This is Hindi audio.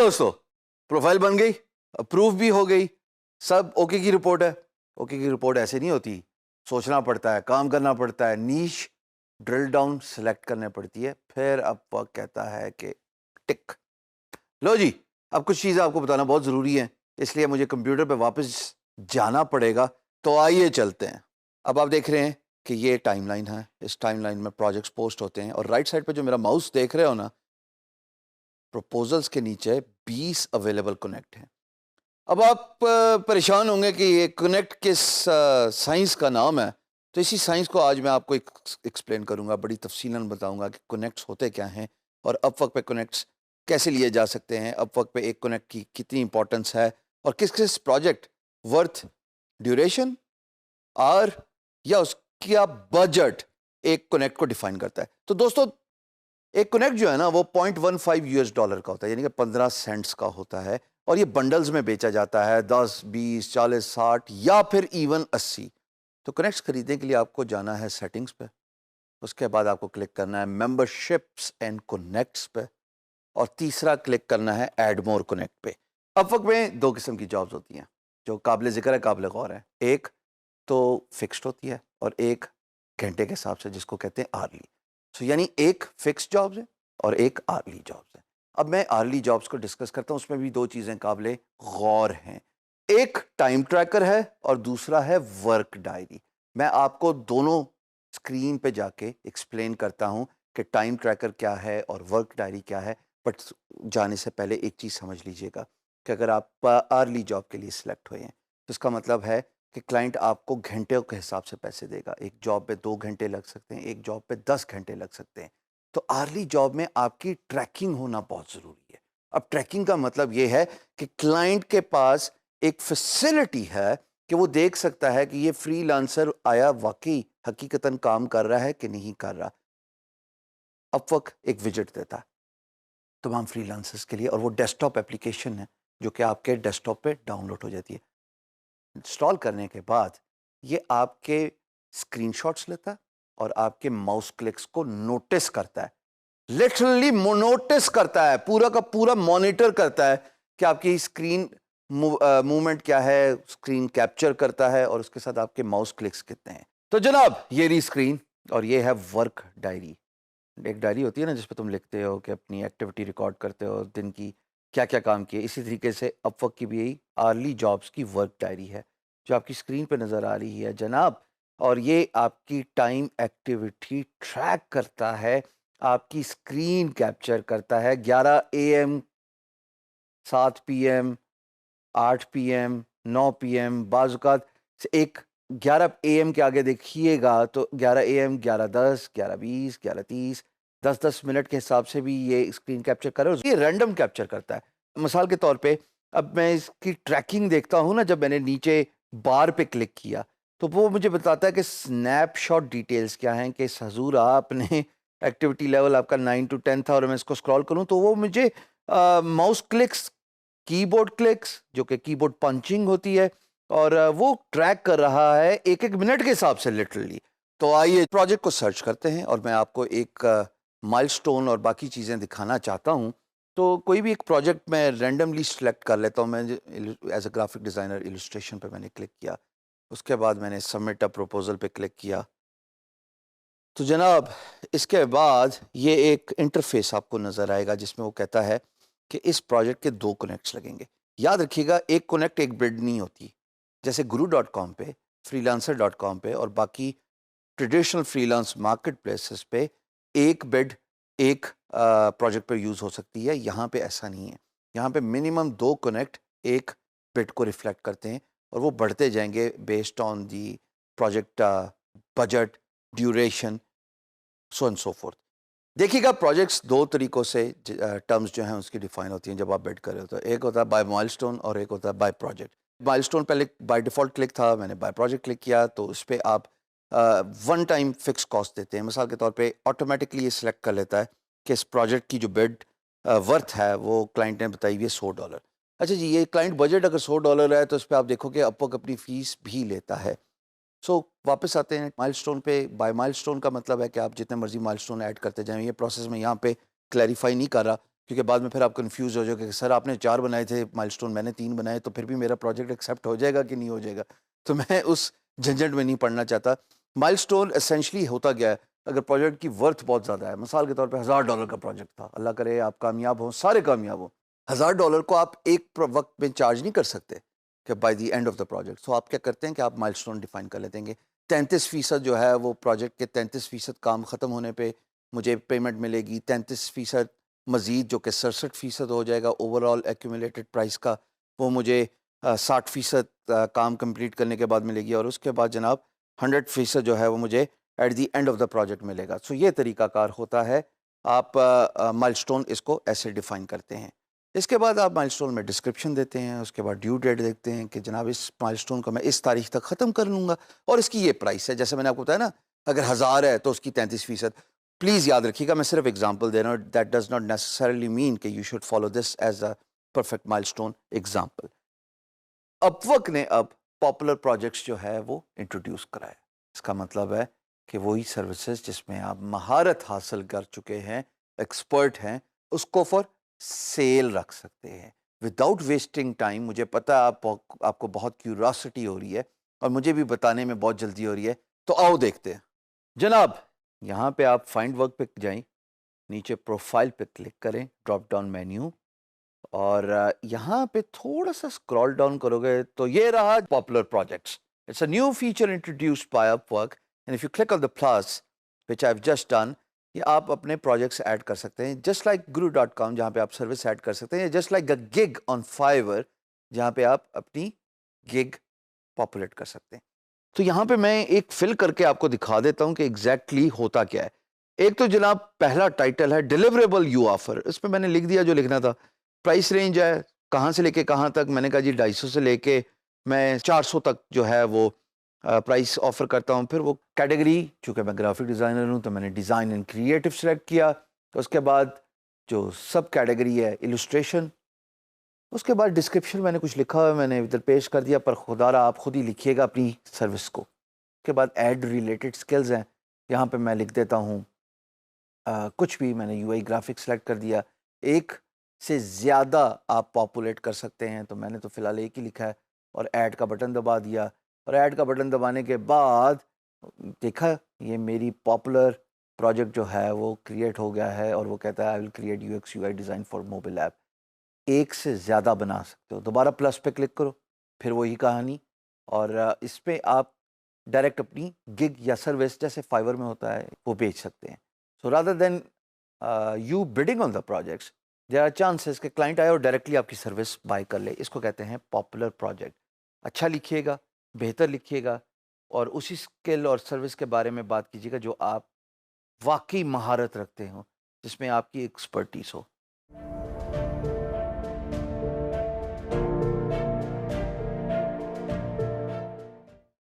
दोस्तों, प्रोफाइल बन गई, अप्रूव भी हो गई, सब ओके की रिपोर्ट है। ओके की रिपोर्ट ऐसे नहीं होती, सोचना पड़ता है, काम करना पड़ता है, नीश ड्रिल डाउन सेलेक्ट करने पड़ती है, फिर अब वह कहता है कि टिक। लो जी, अब कुछ चीज़ें आपको बताना बहुत ज़रूरी है, इसलिए मुझे कंप्यूटर पे वापस जाना पड़ेगा। तो आइए चलते हैं। अब आप देख रहे हैं कि ये टाइमलाइन है, इस टाइमलाइन में प्रोजेक्ट्स पोस्ट होते हैं और राइट साइड पे जो मेरा माउस देख रहे हो ना, प्रपोजल्स के नीचे 20 अवेलेबल कनेक्ट हैं। अब आप परेशान होंगे कि ये कनेक्ट किस साइंस का नाम है। तो इसी साइंस को आज मैं आपको एक्सप्लेन करूंगा, बड़ी तफसीलन बताऊंगा कि कनेक्ट्स होते क्या हैं और अपवर्क पे कनेक्ट्स कैसे लिए जा सकते हैं, अपवर्क पे एक कनेक्ट की कितनी इंपॉर्टेंस है और किस किस प्रोजेक्ट वर्थ ड्यूरेशन और या उसका बजट एक कनेक्ट को डिफाइन करता है। तो दोस्तों, एक कनेक्ट जो है ना वो $0.15 का होता है, यानी कि 15 सेंट्स का होता है और ये बंडल्स में बेचा जाता है, 10, 20, 40, 60 या फिर इवन 80। तो कनेक्ट्स खरीदने के लिए आपको जाना है सेटिंग्स पे, उसके बाद आपको क्लिक करना है मेंबरशिप्स एंड कनेक्ट्स पे और तीसरा क्लिक करना है ऐड मोर कनेक्ट पे। अपवर्क में दो किस्म की जॉब्स होती हैं जो काबिल जिक्र है, काबिल गौर है। एक तो फिक्स्ड होती है और एक घंटे के हिसाब से, जिसको कहते हैं आर्ली। सो यानी एक फिक्स्ड जॉब्स है और एक आर्ली जॉब्स है। अब मैं आर्ली जॉब्स को डिस्कस करता हूँ, उसमें भी दो चीज़ें काबिल गौर हैं। एक टाइम ट्रैकर है और दूसरा है वर्क डायरी। मैं आपको दोनों स्क्रीन पे जाके एक्सप्लेन करता हूँ कि टाइम ट्रैकर क्या है और वर्क डायरी क्या है। बट जाने से पहले एक चीज़ समझ लीजिएगा कि अगर आप आर्ली जॉब के लिए सिलेक्ट हुए हैं तो इसका मतलब है कि क्लाइंट आपको घंटे के हिसाब से पैसे देगा। एक जॉब पे 2 घंटे लग सकते हैं, एक जॉब पे 10 घंटे लग सकते हैं। तो आर्ली जॉब में आपकी ट्रैकिंग होना बहुत ज़रूरी है। अब ट्रैकिंग का मतलब ये है कि क्लाइंट के पास एक फैसिलिटी है कि वो देख सकता है कि ये फ्रीलांसर आया वाकई हकीकतन काम कर रहा है कि नहीं कर रहा। अपवर्क एक विजेट देता है तमाम फ्रीलांसर्स के लिए और वो डेस्कटॉप एप्लीकेशन है जो कि आपके डेस्कटॉप पे डाउनलोड हो जाती है। इंस्टॉल करने के बाद ये आपके स्क्रीनशॉट्स लेता है और आपके माउस क्लिक्स को नोटिस करता है, लिटरली नोटिस करता है, पूरा का पूरा मॉनिटर करता है कि आपकी स्क्रीन मूवमेंट क्या है, स्क्रीन कैप्चर करता है और उसके साथ आपके माउस क्लिक्स कितने हैं। तो जनाब, ये रही स्क्रीन और ये है वर्क डायरी। एक डायरी होती है ना जिस पे तुम लिखते हो कि अपनी एक्टिविटी रिकॉर्ड करते हो, दिन की क्या क्या काम किए। इसी तरीके से अपवर्क की भी यही आर्ली जॉब्स की वर्क डायरी है जो आपकी स्क्रीन पे नज़र आ रही है जनाब। और ये आपकी टाइम एक्टिविटी ट्रैक करता है, आपकी स्क्रीन कैप्चर करता है। 11 AM, 7 PM, 8 PM, 9 PM, बाज़-औक़ात एक 11 AM के आगे देखिएगा तो 11 AM, 11:10, 11:20, 11:30, 10-10 मिनट के हिसाब से भी ये स्क्रीन कैप्चर कर रहा है। ये रैंडम कैप्चर करता है। मिसाल के तौर पे अब मैं इसकी ट्रैकिंग देखता हूँ ना, जब मैंने नीचे बार पे क्लिक किया तो वो मुझे बताता है कि स्नैपशॉट डिटेल्स क्या हैं कि हज़ूर आपने एक्टिविटी लेवल आपका 9 टू 10 था और मैं इसको स्क्रॉल करूँ तो वो मुझे माउस क्लिक्स, कीबोर्ड क्लिक्स जो कि कीबोर्ड पंचिंग होती है और वो ट्रैक कर रहा है एक एक मिनट के हिसाब से लिटरली। तो आइए प्रोजेक्ट को सर्च करते हैं और मैं आपको एक माइलस्टोन और बाकी चीज़ें दिखाना चाहता हूँ। तो कोई भी एक प्रोजेक्ट मैं रैंडमली सेलेक्ट कर लेता हूँ। मैं as a graphic designer illustration पे मैंने क्लिक किया, उसके बाद मैंने सबमिट अ प्रपोजल पे क्लिक किया। तो जनाब, इसके बाद ये एक इंटरफेस आपको नज़र आएगा जिसमें वो कहता है कि इस प्रोजेक्ट के 2 कनेक्ट्स लगेंगे। याद रखिएगा, एक कनेक्ट एक बिड नहीं होती। जैसे guru.com पे, freelancer.com पे और बाकी ट्रेडिशनल फ्रीलांस मार्केट प्लेसेस पे एक बिड एक प्रोजेक्ट पर यूज़ हो सकती है। यहाँ पे ऐसा नहीं है। यहाँ पे मिनिमम 2 कनेक्ट एक बिड को रिफ्लेक्ट करते हैं और वो बढ़ते जाएंगे based on the project budget, duration, so and so fourth. देखिएगा, प्रोजेक्ट्स 2 तरीक़ों से टर्म्स जो हैं उसकी डिफ़ाइन होती हैं जब आप बिड कर रहे हो। तो एक होता है बाय माइलस्टोन और एक होता है बाय प्रोजेक्ट। माइलस्टोन पहले बाय डिफ़ॉल्ट क्लिक था, मैंने बाय प्रोजेक्ट क्लिक किया तो उस पे आप वन टाइम फिक्स कॉस्ट देते हैं। मिसाल के तौर पे ऑटोमेटिकली ये सिलेक्ट कर लेता है कि इस प्रोजेक्ट की जो बिड वर्थ है वो क्लाइंट ने बताई हुई है $100। अच्छा जी, ये क्लाइंट बजट अगर $100 है तो इस पे आप देखोगे अपवर्क अपनी फ़ीस भी लेता है। सो वापस आते हैं माइलस्टोन पे। बाय माइलस्टोन का मतलब है कि आप जितने मर्जी माइलस्टोन ऐड करते जाएं। ये प्रोसेस में यहाँ पे क्लैरिफाई नहीं कर रहा, क्योंकि बाद में फिर आप कंफ्यूज हो जाओगे कि सर आपने 4 बनाए थे माइलस्टोन, मैंने 3 बनाए, तो फिर भी मेरा प्रोजेक्ट एक्सेप्ट हो जाएगा कि नहीं हो जाएगा। तो मैं उस झंझट में नहीं पड़ना चाहता। माइलस्टोन एसेंशली होता क्या है, अगर प्रोजेक्ट की वर्थ बहुत ज़्यादा है, मिसाल के तौर पे $1000 का प्रोजेक्ट था, अल्लाह करे आप कामयाब हो, सारे कामयाब हो, $1000 को आप एक वक्त में चार्ज नहीं कर सकते कि by the end of the project. So आप क्या करते हैं कि आप माइलस्टोन डिफाइन कर लेते हैं। 33% जो है वो प्रोजेक्ट के 33% काम ख़त्म होने पे मुझे पेमेंट मिलेगी, 33% मज़ीद जो कि 67% हो जाएगा ओवरऑल एक्यूमुलेटेड प्राइस का, वो मुझे 60% काम कंप्लीट करने के बाद मिलेगी, और उसके बाद जनाब 100% जो है वो मुझे at the end of the project मिलेगा। सो ये तरीकाकार होता है, आप माइलस्टोन इसको ऐसे डिफ़ाइन करते हैं। इसके बाद आप माइलस्टोन में डिस्क्रिप्शन देते हैं, उसके बाद ड्यू डेट देखते हैं कि जनाब इस माइलस्टोन को मैं इस तारीख तक ख़त्म कर लूँगा और इसकी ये प्राइस है। जैसे मैंने आपको बताया ना, अगर 1000 है तो उसकी 33%। प्लीज़ याद रखिएगा, मैं सिर्फ एग्जांपल दे रहा हूँ, that does not necessarily mean कि you should follow this as a perfect milestone example. Upwork ने अब पॉपुलर प्रोजेक्ट्स जो है वो इंट्रोड्यूस करा है। इसका मतलब है कि वही सर्विसेज जिसमें आप महारत हासिल कर चुके हैं, एक्सपर्ट हैं, उसको फॉर सेल रख सकते हैं विदाउट वेस्टिंग टाइम। मुझे पता है आपको बहुत क्यूरोसिटी हो रही है और मुझे भी बताने में बहुत जल्दी हो रही है, तो आओ देखते हैं जनाब। यहाँ पे आप फाइंड वर्क पे जाएं, नीचे प्रोफाइल पे क्लिक करें, ड्रॉप डाउन मेन्यू, और यहाँ पे थोड़ा सा स्क्रॉल डाउन करोगे तो ये रहा popular projects. It's a new feature introduced by Upwork, and if you click on the plus which I have just done, ये आप अपने प्रोजेक्ट्स ऐड कर सकते हैं, जस्ट लाइक guru.com जहाँ पे आप सर्विस ऐड कर सकते हैं, just like the gig on Fiverr जहाँ पे आप अपनी गिग पॉपुलेट कर सकते हैं। तो यहाँ पे मैं एक फिल करके आपको दिखा देता हूँ कि एग्जैक्टली होता क्या है। एक तो जनाब पहला टाइटल है डिलीवरेबल यू ऑफर, इसमें मैंने लिख दिया जो लिखना था। प्राइस रेंज है कहाँ से लेके कहाँ तक, मैंने कहा जी 250 से लेके मैं 400 तक जो है वो प्राइस ऑफर करता हूँ। फिर वो कैटेगरी, चूँकि मैं ग्राफिक डिज़ाइनर हूँ तो मैंने डिज़ाइन एंड क्रिएटिव सेलेक्ट किया। उसके बाद जो सब कैटेगरी है इलस्ट्रेशन, उसके बाद डिस्क्रिप्शन मैंने कुछ लिखा हुआ है, मैंने इधर पेश कर दिया, पर खुदारा आप खुद ही लिखिएगा अपनी सर्विस को। उसके बाद ऐड रिलेटेड स्किल्स हैं, यहाँ पे मैं लिख देता हूँ कुछ भी, मैंने यूआई ग्राफिक्स सेलेक्ट कर दिया। एक से ज़्यादा आप पॉपुलेट कर सकते हैं, तो मैंने तो फ़िलहाल एक ही लिखा है और ऐड का बटन दबा दिया। और ऐड का बटन दबाने के बाद देखा ये मेरी पॉपुलर प्रोजेक्ट जो है वो क्रिएट हो गया है, और वो कहता है I will create UX UI design for mobile app. एक से ज़्यादा बना सकते हो, दोबारा प्लस पे क्लिक करो, फिर वही कहानी। और इस पे आप डायरेक्ट अपनी गिग या सर्विस जैसे फाइवर में होता है वो बेच सकते हैं। So rather than you bidding on the projects, there are chances कि क्लाइंट आए और डायरेक्टली आपकी सर्विस बाय कर ले। इसको कहते हैं पॉपुलर प्रोजेक्ट। अच्छा लिखिएगा, बेहतर लिखिएगा, और उसी स्किल और सर्विस के बारे में बात कीजिएगा जो आप वाकई महारत रखते हो, जिसमें आपकी एक्सपर्टीज़ हो।